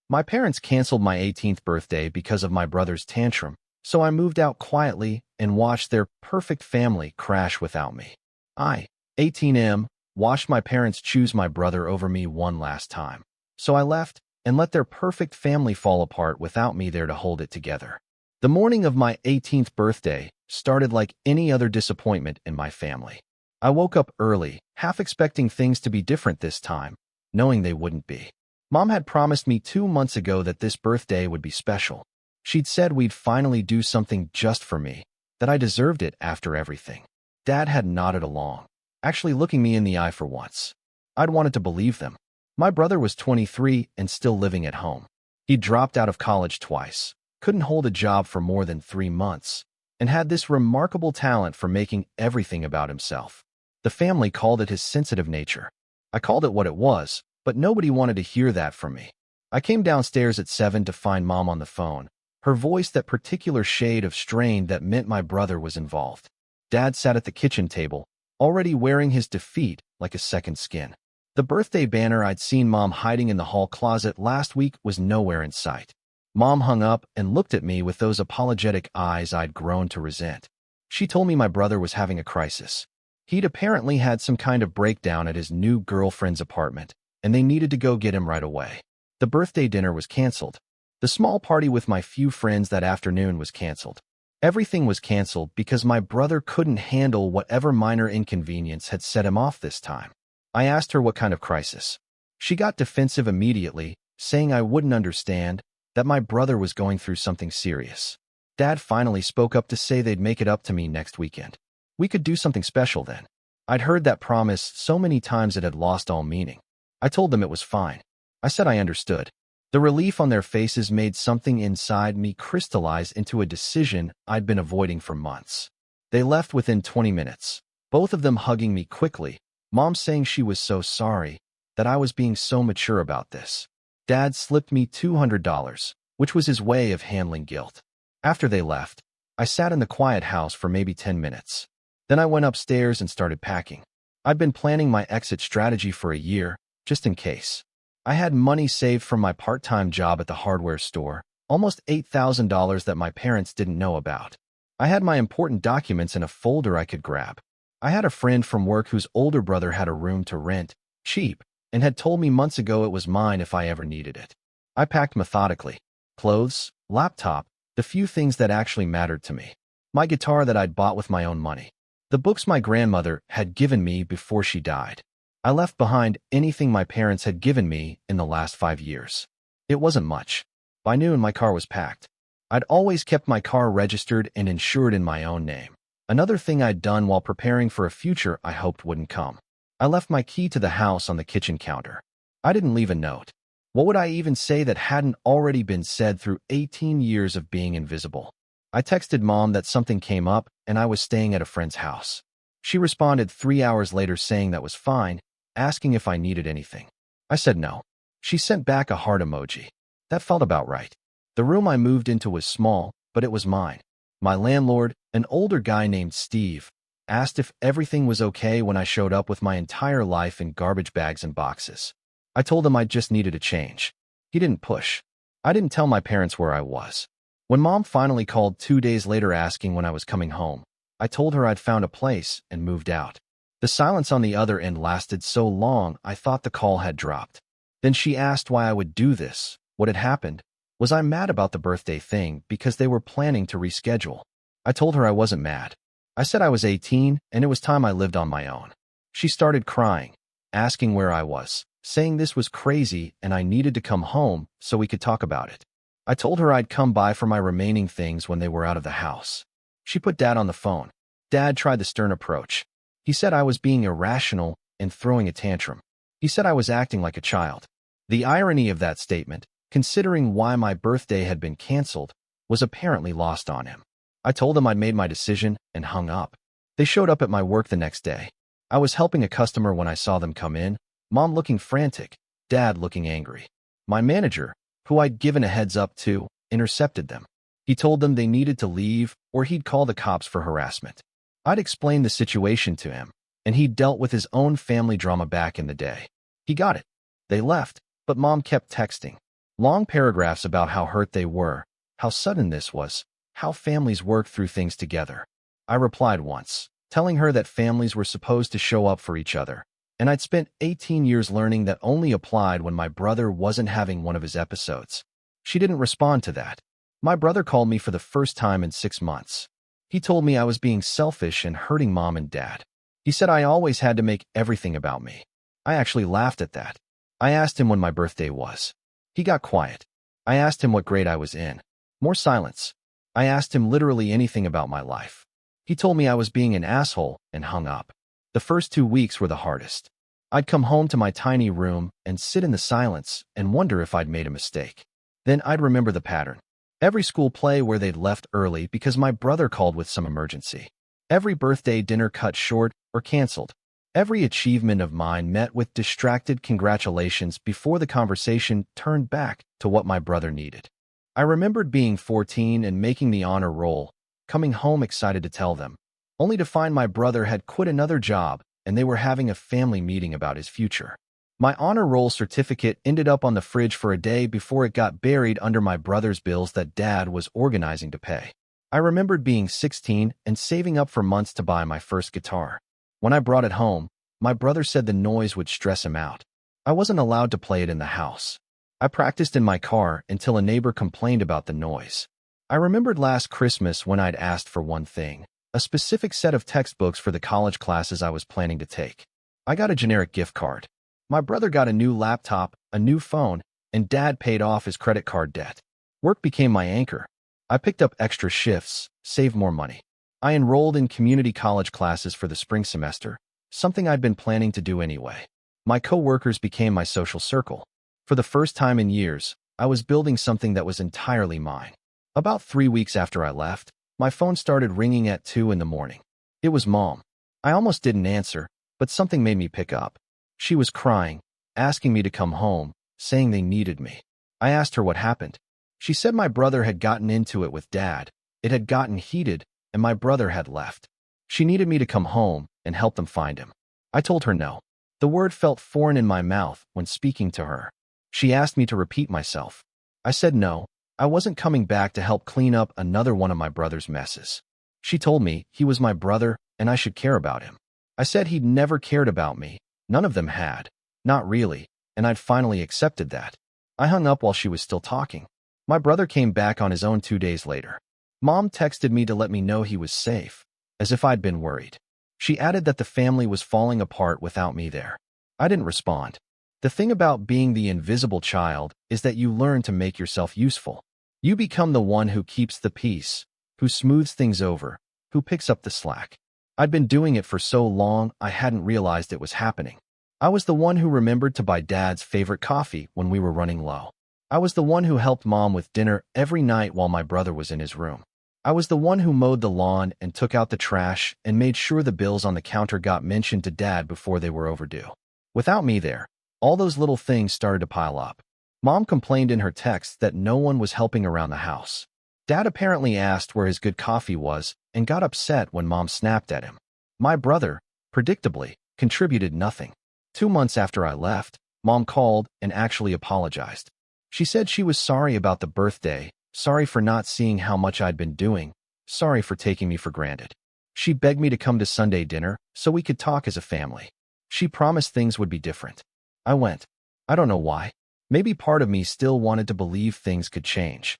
My parents canceled my 18th birthday because of my brother's tantrum, so I moved out quietly and watched their perfect family crash without me. I, 18M, watched my parents choose my brother over me one last time. So I left and let their perfect family fall apart without me there to hold it together. The morning of my 18th birthday started like any other disappointment in my family. I woke up early, half expecting things to be different this time, knowing they wouldn't be. Mom had promised me 2 months ago that this birthday would be special. She'd said we'd finally do something just for me, that I deserved it after everything. Dad had nodded along, actually looking me in the eye for once. I'd wanted to believe them. My brother was 23 and still living at home. He'd dropped out of college twice, couldn't hold a job for more than 3 months, and had this remarkable talent for making everything about himself. The family called it his sensitive nature. I called it what it was, but nobody wanted to hear that from me. I came downstairs at 7 to find Mom on the phone, her voice that particular shade of strain that meant my brother was involved. Dad sat at the kitchen table, already wearing his defeat like a second skin. The birthday banner I'd seen Mom hiding in the hall closet last week was nowhere in sight. Mom hung up and looked at me with those apologetic eyes I'd grown to resent. She told me my brother was having a crisis. He'd apparently had some kind of breakdown at his new girlfriend's apartment, and they needed to go get him right away. The birthday dinner was canceled. The small party with my few friends that afternoon was canceled. Everything was canceled because my brother couldn't handle whatever minor inconvenience had set him off this time. I asked her what kind of crisis. She got defensive immediately, saying I wouldn't understand, that my brother was going through something serious. Dad finally spoke up to say they'd make it up to me next weekend. We could do something special then. I'd heard that promise so many times it had lost all meaning. I told them it was fine. I said I understood. The relief on their faces made something inside me crystallize into a decision I'd been avoiding for months. They left within 20 minutes, both of them hugging me quickly, Mom saying she was so sorry, that I was being so mature about this. Dad slipped me $200, which was his way of handling guilt. After they left, I sat in the quiet house for maybe 10 minutes. Then I went upstairs and started packing. I'd been planning my exit strategy for a year, just in case. I had money saved from my part-time job at the hardware store, almost $8,000 that my parents didn't know about. I had my important documents in a folder I could grab. I had a friend from work whose older brother had a room to rent, cheap, and had told me months ago it was mine if I ever needed it. I packed methodically. Clothes, laptop, the few things that actually mattered to me. My guitar that I'd bought with my own money. The books my grandmother had given me before she died. I left behind anything my parents had given me in the last 5 years. It wasn't much. By noon, my car was packed. I'd always kept my car registered and insured in my own name. Another thing I'd done while preparing for a future I hoped wouldn't come. I left my key to the house on the kitchen counter. I didn't leave a note. What would I even say that hadn't already been said through 18 years of being invisible? I texted Mom that something came up and I was staying at a friend's house. She responded 3 hours later saying that was fine, asking if I needed anything. I said no. She sent back a heart emoji. That felt about right. The room I moved into was small, but it was mine. My landlord, an older guy named Steve, asked if everything was okay when I showed up with my entire life in garbage bags and boxes. I told him I just needed a change. He didn't push. I didn't tell my parents where I was. When Mom finally called 2 days later asking when I was coming home, I told her I'd found a place and moved out. The silence on the other end lasted so long I thought the call had dropped. Then she asked why I would do this, what had happened. Was I mad about the birthday thing because they were planning to reschedule? I told her I wasn't mad. I said I was 18 and it was time I lived on my own. She started crying, asking where I was, saying this was crazy and I needed to come home so we could talk about it. I told her I'd come by for my remaining things when they were out of the house. She put Dad on the phone. Dad tried the stern approach. He said I was being irrational and throwing a tantrum. He said I was acting like a child. The irony of that statement, considering why my birthday had been canceled, was apparently lost on him. I told him I'd made my decision and hung up. They showed up at my work the next day. I was helping a customer when I saw them come in, Mom looking frantic, Dad looking angry. My manager, who I'd given a heads up to, intercepted them. He told them they needed to leave or he'd call the cops for harassment. I'd explained the situation to him, and he'd dealt with his own family drama back in the day. He got it. They left, but Mom kept texting. Long paragraphs about how hurt they were, how sudden this was, how families work through things together. I replied once, telling her that families were supposed to show up for each other, and I'd spent 18 years learning that only applied when my brother wasn't having one of his episodes. She didn't respond to that. My brother called me for the first time in 6 months. He told me I was being selfish and hurting mom and dad. He said I always had to make everything about me. I actually laughed at that. I asked him when my birthday was. He got quiet. I asked him what grade I was in. More silence. I asked him literally anything about my life. He told me I was being an asshole and hung up. The first 2 weeks were the hardest. I'd come home to my tiny room and sit in the silence and wonder if I'd made a mistake. Then I'd remember the pattern. Every school play where they'd left early because my brother called with some emergency. Every birthday dinner cut short or canceled. Every achievement of mine met with distracted congratulations before the conversation turned back to what my brother needed. I remembered being 14 and making the honor roll, coming home excited to tell them, only to find my brother had quit another job and they were having a family meeting about his future. My honor roll certificate ended up on the fridge for a day before it got buried under my brother's bills that Dad was organizing to pay. I remembered being 16 and saving up for months to buy my first guitar. When I brought it home, my brother said the noise would stress him out. I wasn't allowed to play it in the house. I practiced in my car until a neighbor complained about the noise. I remembered last Christmas when I'd asked for one thing, a specific set of textbooks for the college classes I was planning to take. I got a generic gift card. My brother got a new laptop, a new phone, and Dad paid off his credit card debt. Work became my anchor. I picked up extra shifts, saved more money. I enrolled in community college classes for the spring semester, something I'd been planning to do anyway. My co-workers became my social circle. For the first time in years, I was building something that was entirely mine. About 3 weeks after I left, my phone started ringing at 2 in the morning. It was Mom. I almost didn't answer, but something made me pick up. She was crying, asking me to come home, saying they needed me. I asked her what happened. She said my brother had gotten into it with Dad. It had gotten heated, and my brother had left. She needed me to come home and help them find him. I told her no. The word felt foreign in my mouth when speaking to her. She asked me to repeat myself. I said no, I wasn't coming back to help clean up another one of my brother's messes. She told me he was my brother and I should care about him. I said he'd never cared about me. None of them had. Not really, and I'd finally accepted that. I hung up while she was still talking. My brother came back on his own 2 days later. Mom texted me to let me know he was safe, as if I'd been worried. She added that the family was falling apart without me there. I didn't respond. The thing about being the invisible child is that you learn to make yourself useful. You become the one who keeps the peace, who smooths things over, who picks up the slack. I'd been doing it for so long I hadn't realized it was happening. I was the one who remembered to buy Dad's favorite coffee when we were running low. I was the one who helped Mom with dinner every night while my brother was in his room. I was the one who mowed the lawn and took out the trash and made sure the bills on the counter got mentioned to Dad before they were overdue. Without me there, all those little things started to pile up. Mom complained in her text that no one was helping around the house. Dad apparently asked where his good coffee was and got upset when Mom snapped at him. My brother, predictably, contributed nothing. 2 months after I left, Mom called and actually apologized. She said she was sorry about the birthday, sorry for not seeing how much I'd been doing, sorry for taking me for granted. She begged me to come to Sunday dinner so we could talk as a family. She promised things would be different. I went. I don't know why. Maybe part of me still wanted to believe things could change.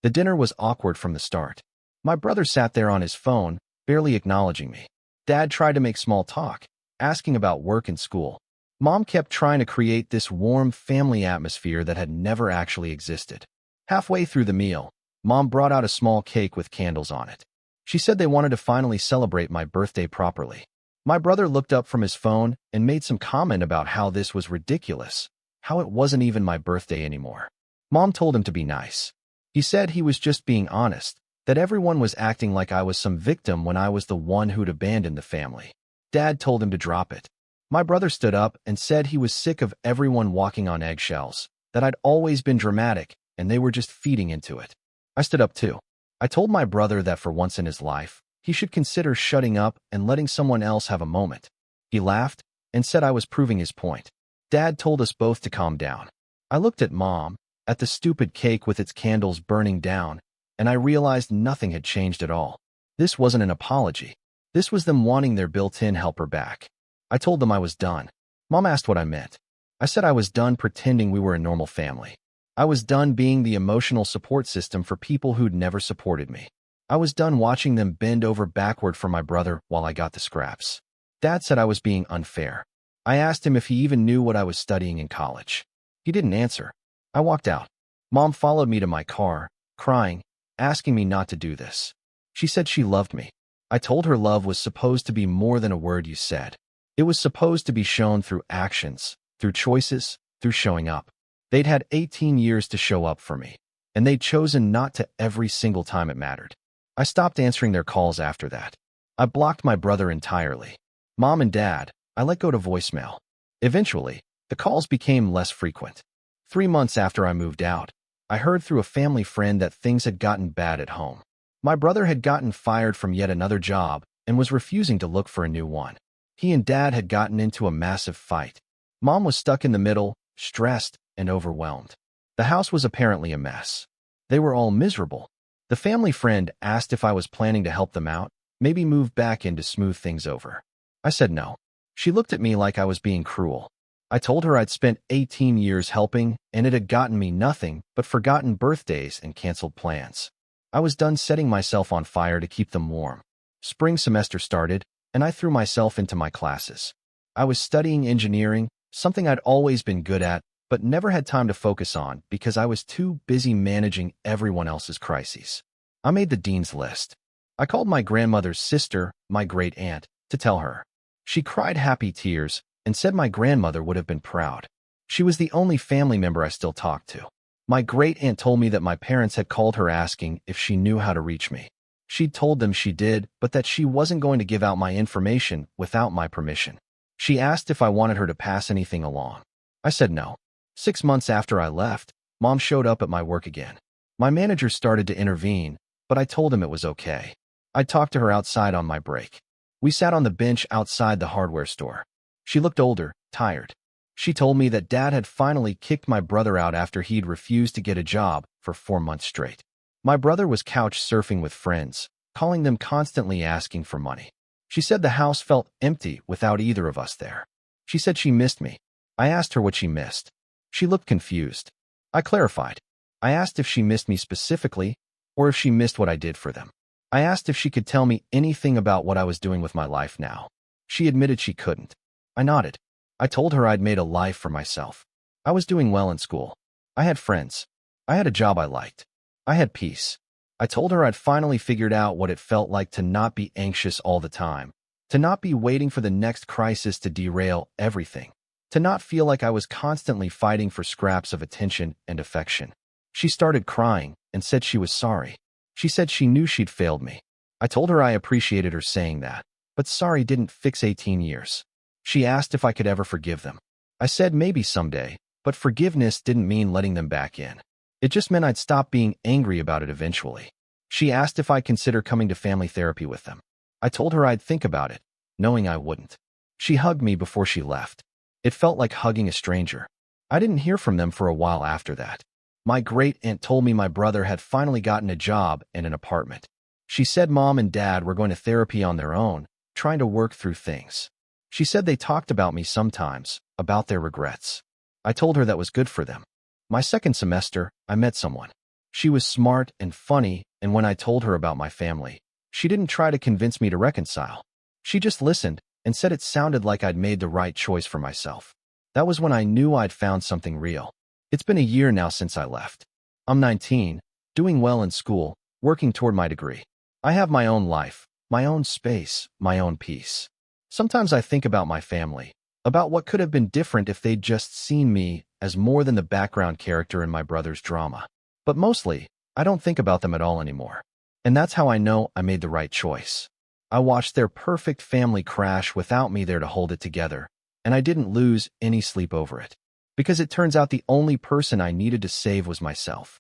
The dinner was awkward from the start. My brother sat there on his phone, barely acknowledging me. Dad tried to make small talk, asking about work and school. Mom kept trying to create this warm family atmosphere that had never actually existed. Halfway through the meal, Mom brought out a small cake with candles on it. She said they wanted to finally celebrate my birthday properly. My brother looked up from his phone and made some comment about how this was ridiculous, how it wasn't even my birthday anymore. Mom told him to be nice. He said he was just being honest, that everyone was acting like I was some victim when I was the one who'd abandoned the family. Dad told him to drop it. My brother stood up and said he was sick of everyone walking on eggshells, that I'd always been dramatic and they were just feeding into it. I stood up too. I told my brother that for once in his life, he should consider shutting up and letting someone else have a moment. He laughed and said I was proving his point. Dad told us both to calm down. I looked at Mom, at the stupid cake with its candles burning down, and I realized nothing had changed at all. This wasn't an apology. This was them wanting their built-in helper back. I told them I was done. Mom asked what I meant. I said I was done pretending we were a normal family. I was done being the emotional support system for people who'd never supported me. I was done watching them bend over backward for my brother while I got the scraps. Dad said I was being unfair. I asked him if he even knew what I was studying in college. He didn't answer. I walked out. Mom followed me to my car, crying, asking me not to do this. She said she loved me. I told her love was supposed to be more than a word you said. It was supposed to be shown through actions, through choices, through showing up. They'd had 18 years to show up for me, and they'd chosen not to every single time it mattered. I stopped answering their calls after that. I blocked my brother entirely. Mom and Dad, I let go to voicemail. Eventually, the calls became less frequent. 3 months after I moved out, I heard through a family friend that things had gotten bad at home. My brother had gotten fired from yet another job and was refusing to look for a new one. He and Dad had gotten into a massive fight. Mom was stuck in the middle, stressed and overwhelmed. The house was apparently a mess. They were all miserable. The family friend asked if I was planning to help them out, maybe move back in to smooth things over. I said no. She looked at me like I was being cruel. I told her I'd spent 18 years helping, and it had gotten me nothing but forgotten birthdays and canceled plans. I was done setting myself on fire to keep them warm. Spring semester started, and I threw myself into my classes. I was studying engineering, something I'd always been good at, but never had time to focus on because I was too busy managing everyone else's crises. I made the dean's list. I called my grandmother's sister, my great-aunt, to tell her. She cried happy tears and said my grandmother would have been proud. She was the only family member I still talked to. My great-aunt told me that my parents had called her asking if she knew how to reach me. She'd told them she did, but that she wasn't going to give out my information without my permission. She asked if I wanted her to pass anything along. I said no. 6 months after I left, Mom showed up at my work again. My manager started to intervene, but I told him it was okay. I talked to her outside on my break. We sat on the bench outside the hardware store. She looked older, tired. She told me that Dad had finally kicked my brother out after he'd refused to get a job for 4 months straight. My brother was couch surfing with friends, calling them constantly asking for money. She said the house felt empty without either of us there. She said she missed me. I asked her what she missed. She looked confused. I clarified. I asked if she missed me specifically, or if she missed what I did for them. I asked if she could tell me anything about what I was doing with my life now. She admitted she couldn't. I nodded. I told her I'd made a life for myself. I was doing well in school. I had friends. I had a job I liked. I had peace. I told her I'd finally figured out what it felt like to not be anxious all the time, to not be waiting for the next crisis to derail everything, to not feel like I was constantly fighting for scraps of attention and affection. She started crying and said she was sorry. She said she knew she'd failed me. I told her I appreciated her saying that, but sorry didn't fix 18 years. She asked if I could ever forgive them. I said maybe someday, but forgiveness didn't mean letting them back in. It just meant I'd stop being angry about it eventually. She asked if I'd consider coming to family therapy with them. I told her I'd think about it, knowing I wouldn't. She hugged me before she left. It felt like hugging a stranger. I didn't hear from them for a while after that. My great-aunt told me my brother had finally gotten a job and an apartment. She said Mom and Dad were going to therapy on their own, trying to work through things. She said they talked about me sometimes, about their regrets. I told her that was good for them. My second semester, I met someone. She was smart and funny, and when I told her about my family, she didn't try to convince me to reconcile. She just listened and said it sounded like I'd made the right choice for myself. That was when I knew I'd found something real. It's been a year now since I left. I'm 19, doing well in school, working toward my degree. I have my own life, my own space, my own peace. Sometimes I think about my family, about what could have been different if they'd just seen me as more than the background character in my brother's drama. But mostly, I don't think about them at all anymore. And that's how I know I made the right choice. I watched their perfect family crash without me there to hold it together, and I didn't lose any sleep over it. Because it turns out the only person I needed to save was myself.